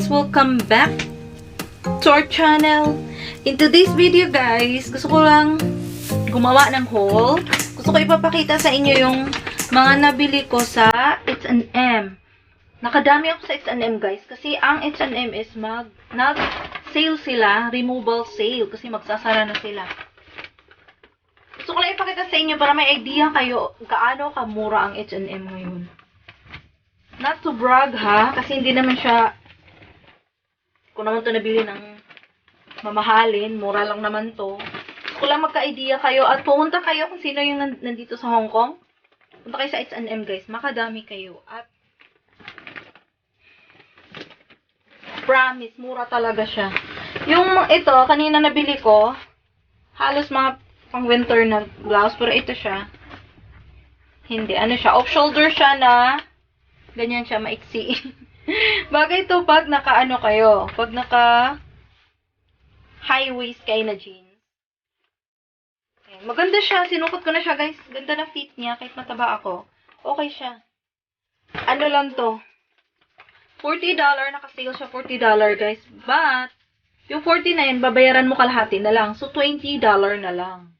guys! Welcome back to our channel. In today's video guys, gusto ko lang gumawa ng haul. Gusto ko ipapakita sa inyo yung mga nabili ko sa H&M. Nakadami ako sa H&M guys kasi ang H&M is nag-sale sila, removal sale kasi magsasara na sila. Gusto ko lang ipakita sa inyo para may idea kayo gaano kamura ang H&M ngayon. Not to brag ha, kasi hindi naman siya, kung naman to nabili ng mamahalin, mura lang naman to. Gusto ko lang magka-idea kayo at pumunta kayo kung sino yung nandito sa Hong Kong. Punta kayo sa H&M guys, makadami kayo. At promise, mura talaga siya. Yung ito, kanina nabili ko, halos mga pang winter na blouse, pero ito siya. Hindi, ano siya, off-shoulder siya na ganyan siya, maiksi. Bagay to pag naka-ano kayo, pag naka high waist kayo na jeans. Ayan, maganda siya, sinukot ko na siya guys. Ganda na fit niya, kahit mataba ako. Okay siya. Ano lang to? $40, naka-sale siya $40 guys. But, yung 40 na yun, babayaran mo kalahati na lang. So, $20 na lang.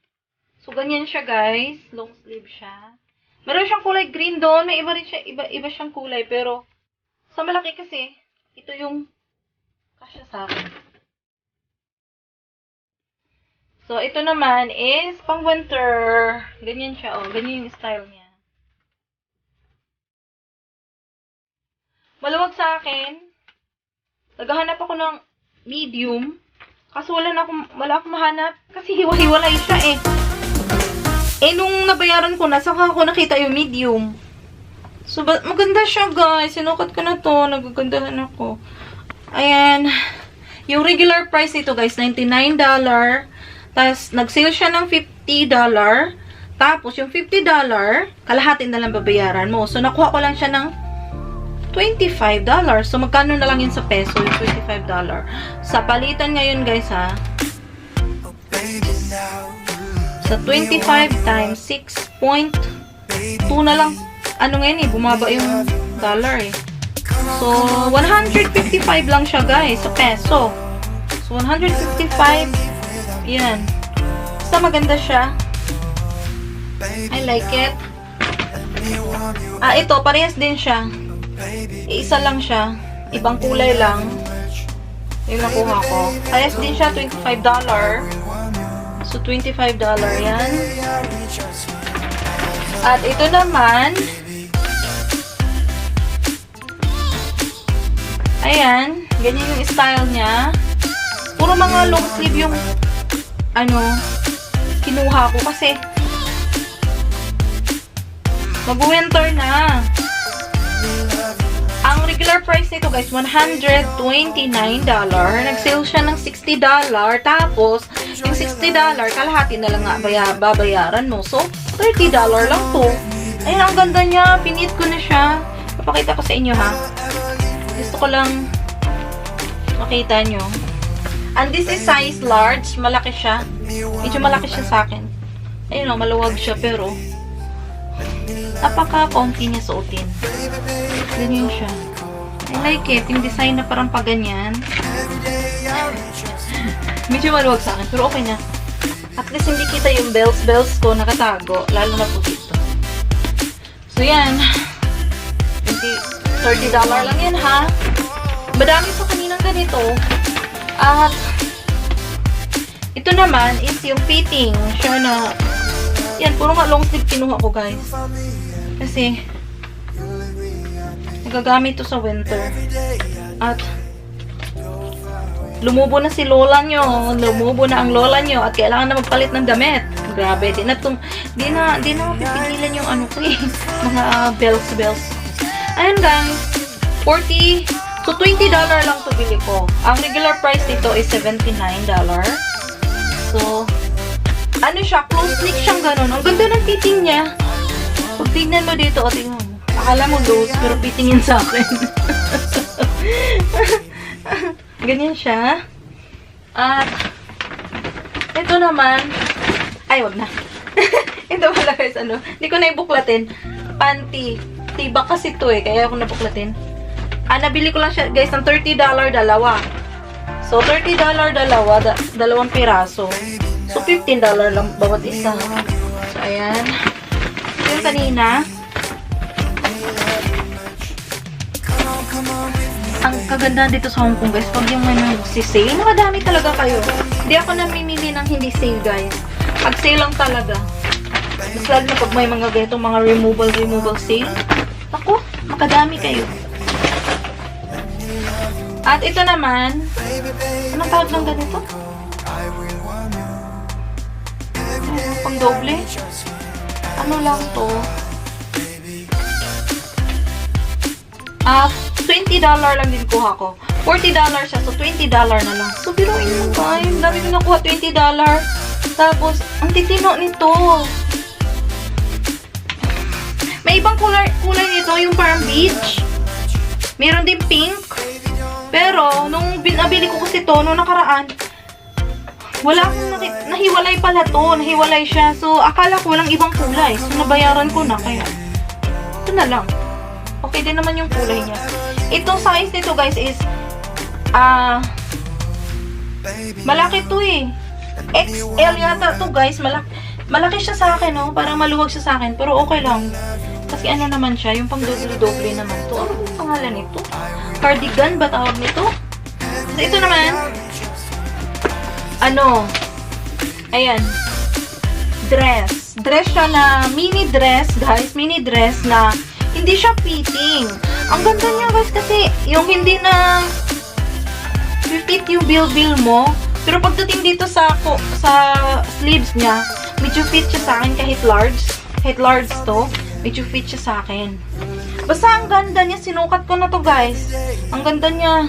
So, ganyan siya guys. Long sleeve siya. Meron siyang kulay green doon. May iba rin siya, iba siyang kulay. Pero, sa malaki kasi, ito yung kasya sa akin. So, ito naman is pang winter. Ganyan siya, oh. Ganyan yung style niya. Maluwag sa akin. Naghahanap ako ng medium. Kaso wala akong mahanap. Kasi hiwa-hiwalay siya eh. Nung nabayaran ko na, saka ako nakita yung medium. So, maganda siya, guys. Sinukat ko na to. Nagagandahan ako. Ayan. Yung regular price nito, guys, $99. Tapos, nag-sale siya ng $50. Tapos, yung $50, kalahati na lang babayaran mo. So, nakuha ko lang siya ng $25. So, magkano na lang yun sa peso? Yung $25. Sa palitan ngayon, guys, ha? Sa 25 times 6.2 na lang. Ano ngayon eh, bumaba yung dollar eh. So, 155 lang siya guys, sa peso. So, 155, yan. Basta maganda siya. I like it. Ito, parehas din siya. Isa lang siya. Ibang kulay lang. Yung nakuha ko. Parehas din siya, $25. So, $25 yan. At ito naman, ayan, ganyan yung style niya. Puro mga long sleeve yung, kinuha ko kasi mag-winter na. Ang regular price nito guys, $129. Nag-sale siya ng $60. Tapos, yung $60, kalahati na lang nga babayaran mo. So, $30 lang to. Ayun, ang ganda niya. Pinit ko na siya. Papakita ko sa inyo, ha. Gusto ko lang makita nyo. And this is size large. Malaki siya. Medyo malaki siya sa akin. Ayun o, maluwag siya. Pero, napaka-comfy niya suotin. Ganyan siya. I like it. Yung design na parang paganyan. Medyo maluwag sa akin, pero okay na. At least hindi kita yung bells ko nakatago, lalo na po dito. So yan, $30 lang yan ha. Madami pa kaninang ganito. At ito naman is yung fitting. Siya na, yan, puro nga long sleeve kinuha ko guys. Kasi nagagamit to sa winter. At lumubo na si lola nyo. Lumubo na ang lola nyo. At kailangan na magpalit ng damit. Grabe. Di na mapipigilan yung ano ko eh. Mga bells. Ayan guys. 40. So, $20 lang to bili ko. Ang regular price nito is $79. So, ano siya? Close knit siyang ganun. Ang ganda ng fitting niya. Pag tignan mo dito, o tingnan mo. Akala mo loose, pero fitting yun sa akin. Ganyan siya. At, ito naman, ay, wag na. Ito pala guys, hindi ko na ibuklatin. Panty. Tiba kasi to eh, kaya ako nabuklatin. Nabili ko lang siya, guys, ng $30 dalawa. So, $30 dalawa, dalawang piraso. So, $15 lang bawat isa. So, ayan. Yung kanina, ang kaganda dito sa Hong Kong, guys, pag yung may sale, nakadami talaga kayo. Hindi ako namimili ng hindi sale, guys. Pag sale lang talaga. Mas lalo na pag may mga ganitong mga removal sale. Ako, makadami kayo. At ito naman, anong tawag ng ganito? Pang doble? Ano lang to? $20 lang din kuha ko. $40 siya, so $20 na lang. So, biruin mo guys. Dami ko nakuha, $20. Tapos, ang titino nito. May ibang kulay nito, yung parang beige. Meron din pink. Pero, nung binabili ko kasi to, nung nakaraan, wala akong nahiwalay pala to. Nahiwalay siya. So, akala ko walang ibang kulay. So, nabayaran ko na. Kaya, ito na lang. Okay din naman yung kulay niya. Itong size nito, guys, is, malaki to eh. XL yata to, guys. Malaki siya sa akin, no? Parang maluwag siya sa akin. Pero okay lang. Kasi ano naman siya, yung pang doble-doble naman to. Ano yung pangalan nito? Cardigan ba tawag nito? So, ito naman, ayan, dress. Dress siya na, mini dress, guys. Mini dress na, hindi siya fitting. Ang ganda niya, guys, kasi, yung hindi na, fit yung bill mo. Pero pagdating dito sa sleeves niya, medyo fit siya sa akin kahit large. Kahit large to, medyo fit siya sa akin. Basta ang ganda niya, sinukat ko na to, guys. Ang ganda niya.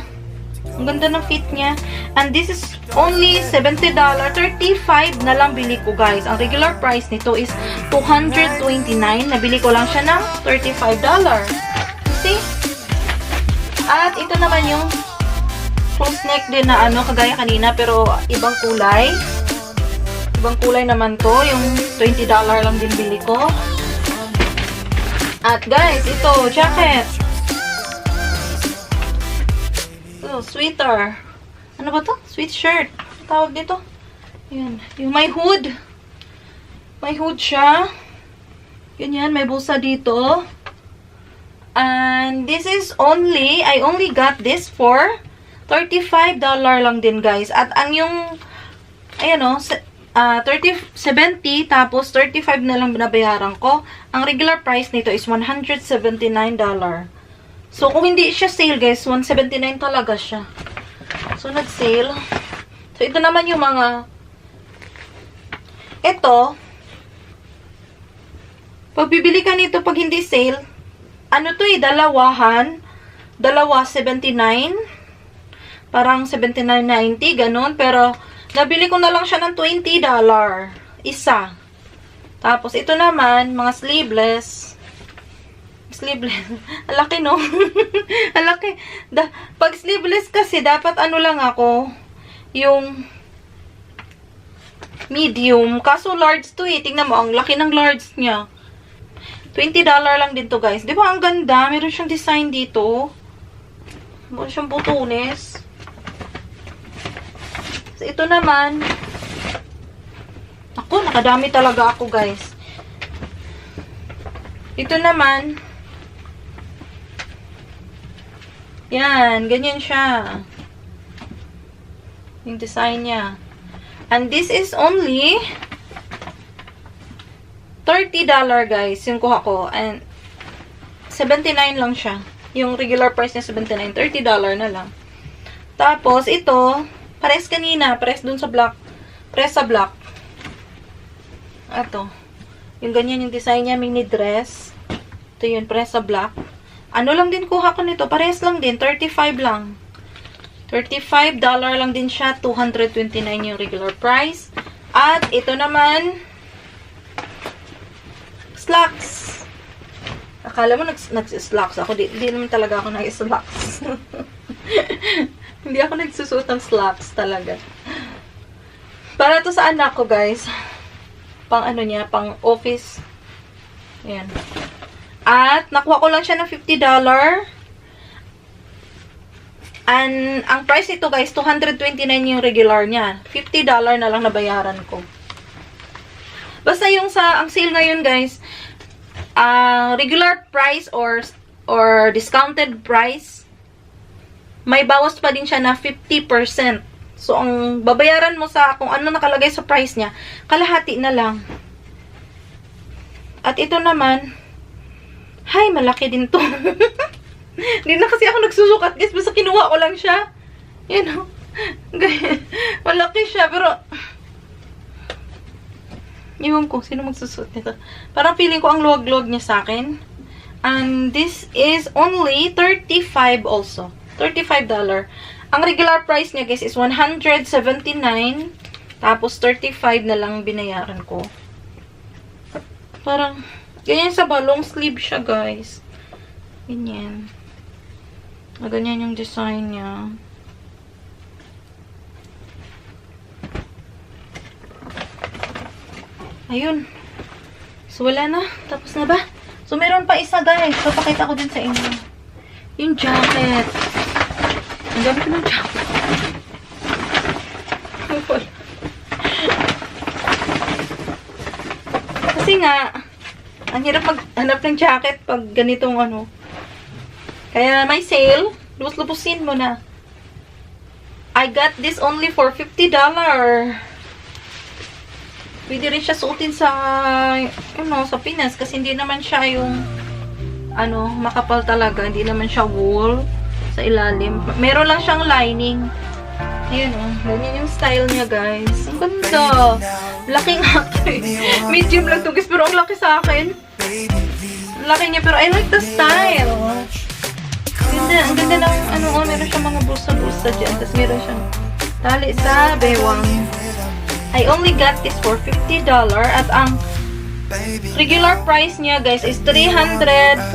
Ang ganda ng fit niya. And this is only $70. 35 na lang bili ko, guys. Ang regular price nito is $229. Nabili ko lang siya ng $35. See? At ito naman yung close neck din na kagaya kanina, pero ibang kulay. Ibang kulay naman to. Yung $20 lang din bili ko. At guys, ito, jacket. Ito, sweater. Ano ba to? Sweatshirt. Tawag dito. Ayan. Yung may hood. May hood siya. Ganyan, may bulsa dito. And this is I only got this for $35 lang din, guys. At ang yung, ayan o, 70, tapos 35 na lang binabayaran ko. Ang regular price nito is $179. So, kung hindi siya sale, guys, $179 talaga siya. So, nag-sale. So, ito naman yung mga, ito, pag bibili ka nito, pag hindi sale, to dalawahan, dalawa, 79, parang 79.90, ganun, pero, nabili ko na lang siya ng $20. Isa. Tapos, ito naman, mga sleeveless. Sleeveless. Alaki, no? Alaki. Pag sleeveless kasi, dapat lang ako, yung medium. Kaso large to eh. Tingnan mo, ang laki ng large niya. $20 lang din to, guys. Di ba ang ganda? Meron siyang design dito. Meron siyang butones. So, ito naman, ako, nakadami talaga ako, guys. Ito naman, yan, ganyan siya. Yung design niya. And this is only $30, guys, yung kuha ko. And 79 lang siya. Yung regular price niya, 79. $30 na lang. Tapos, ito, pares kanina, pares dun sa black. Pares sa black. Ito. Yung ganyan yung design niya, mini dress. Ito yun, pares sa black. Ano lang din kuha ko nito? Pares lang din, 35 lang. $35 lang din siya, $229 yung regular price. At ito naman, slacks. Akala mo nag-slacks ako. Di naman talaga ako nag-slacks. Hindi ako nagsusuot ng slacks talaga. Para to sa anak ko, guys. Pang niya, pang office. Ayan. At, nakuha ko lang siya ng $50. And ang price nito guys, $229 yung regular niya. $50 na lang nabayaran ko. Basta yung ang sale ngayon guys, regular price or discounted price, may bawas pa din siya na 50%. So, ang babayaran mo sa kung ano nakalagay sa price niya, kalahati na lang. At ito naman, hay, malaki din to. Hindi na kasi ako nagsusukat, guys. Basta kinuha ko lang siya. Yan o. Malaki siya, pero iwan ko, sino magsusuot nito. Parang feeling ko ang luwag-luwag niya sa akin. And this is only $35 also. $35. Ang regular price niya, guys, is $179. Tapos, $35 na lang binayaran ko. Parang, ganyan sa long sleeve siya, guys. Ganyan. Ganyan yung design niya. Ayun. So, wala na. Tapos na ba? So, meron pa isa, guys. So, pakita ko din sa inyo. Yung jacket. Ang dami ko ng jacket. Kasi nga, ang hirap maghanap ng jacket pag ganitong ano. Kaya may sale. Lubos-lubusin mo na. I got this only for $50. Pwede rin siya suotin sa, sa Pinas. Kasi hindi naman siya yung, makapal talaga. Hindi naman siya wool sa ilalim. Meron lang siyang lining. Ayun, ganyan yung style niya, guys. Ang ganda. Laki nga ito eh. Medium lang to, guys. Pero ang laki sa akin. Ang laki niya. Pero I like the style. Ganda. Ang ganda ng, meron siyang mga bulsa-bulsa dyan. Tapos meron siyang tali sa bewang. I only got this for $50. At ang regular price niya, guys, is $349.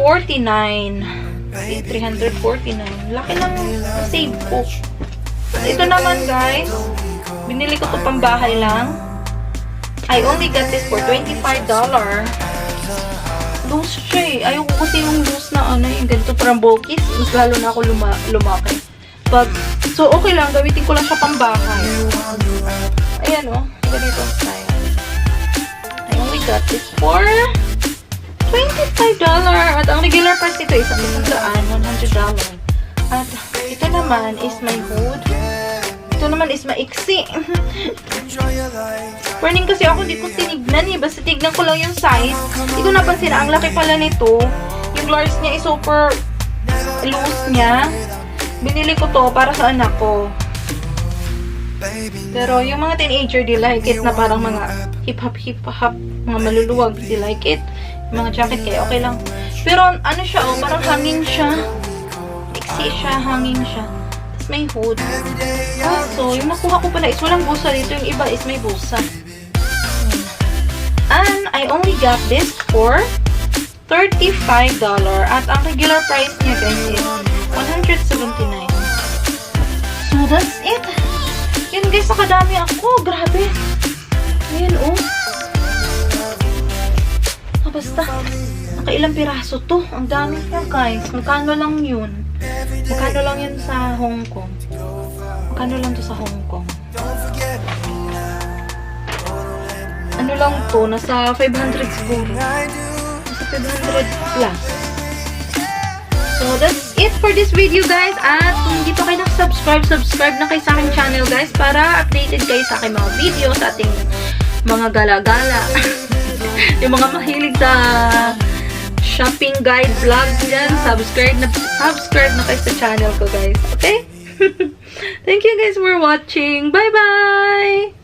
Okay, $349. Laki lang save ko. Ito naman, guys, binili ko to pambahay lang. I only got this for $25. Loose siya eh. Ayoko kasi yung loose na yung ganito parang bulky. Mas lalo na ako lumaki. So, okay lang. Gamitin ko lang siya pambahay. Ayan ganito ang style. I only got this for $25. At ang regular price nito is $100. At ito naman is my hood. Ito naman is maiksi. Warning kasi ako, hindi ko tinignan eh. Basta tignan ko lang yung size. Hindi ko napansin na ang laki pala nito. Yung large niya is super loose niya. Binili ko to para sa anak ko. Pero yung mga teenager, they like it na parang mga hip-hop, mga maluluwag, they like it. Yung mga jacket kaya okay lang. Pero ano siya, parang hangin siya. Iksi siya, hangin siya. Tapos may hood. So, yung nakuha ko pala is walang busa dito. Yung iba is may busa. And I only got this for $35. At ang regular price niya, guys, is $179. So, that's it. Yan, guys, nakadami ako. Grabe. Ayan, basta. Nakailang piraso to. Ang dami niya, guys. Magkano lang yun? Magkano lang yun sa Hong Kong? Magkano lang to sa Hong Kong? Ano lang to? Nasa 500 siguro. Nasa 500 plus. So, that's it for this video, guys. At kung hindi pa kayo subscribe na kayo sa aking channel, guys, para updated kayo sa aking mga video, sa ating mga gala-gala. Yung mga mahilig sa shopping guide vlog dyan, subscribe na kayo sa channel ko, guys. Okay? Thank you, guys, for watching. Bye-bye!